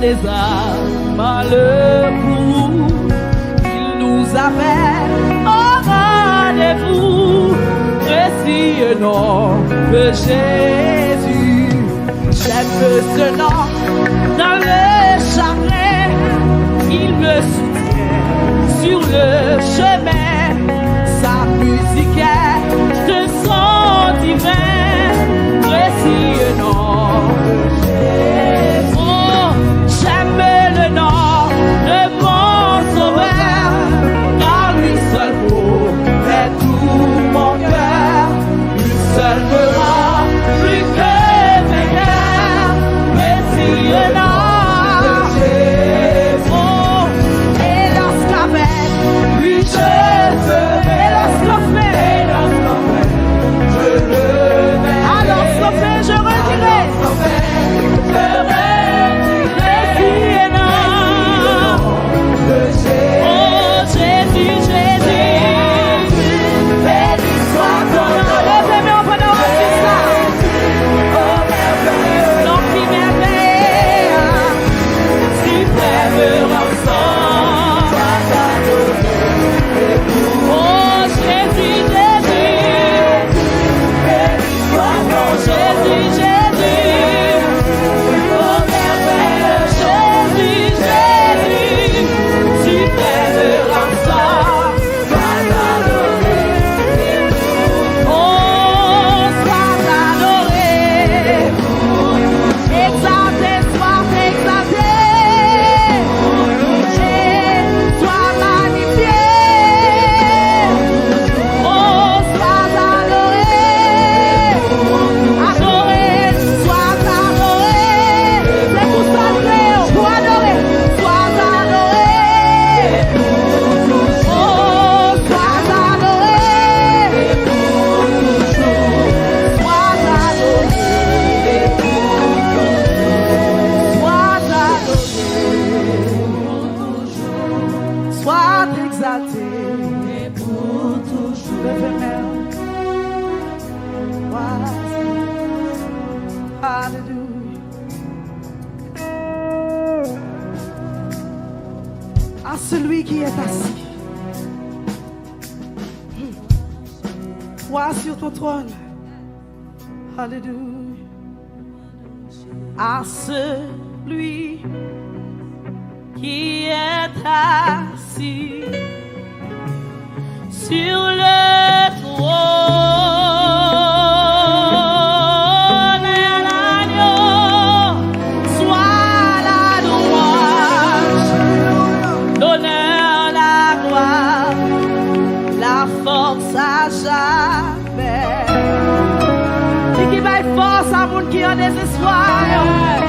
des âmes malheureux. Il nous appelle au rendez-vous. Précieux nom de Jésus. J'aime ce nom dans le chagrin. Il me soutient sur le chemin. Sa musique est de son divin. Précieux nom de Jésus. Oh, j'aime le nom de mon sauveur, car lui seul est tout mon cœur. Lui seul me rend plus que vainqueur. Précieux nom de Jésus. Oh, et lorsqu'avec lui je serai, et lorsqu'en fait, je le verrai. Alors ce fait, je redirai. Précieux nom de Jésus. Oh Jésus, Jésus. Béni soit ton nom. Levez-moi pendant tout ça. Nom qui m'éveille. Suprême rançon. Oh Jésus, Jésus. Béni soit ton nom. Jésus, Jésus. Oh merveilleux Jésus, Jésus. Suprême rançon. Sois adoré. Oh, sois adoré. Exalté, sois exalté. Sois magnifié. Oh, sois adoré. Adoré, sois adoré. C'est pour ça que pour adorer. Sois adoré. Oh, sois adoré. Sois adoré. Sois exalté pour toujours. Alléluia. À celui qui est assis, toi sur ton trône. Alléluia. À celui qui est assis sur le trône, et à l'agneau soit la louange, l'honneur, la gloire, la force à jamais. Et qui va être force à monde qui a désespoir.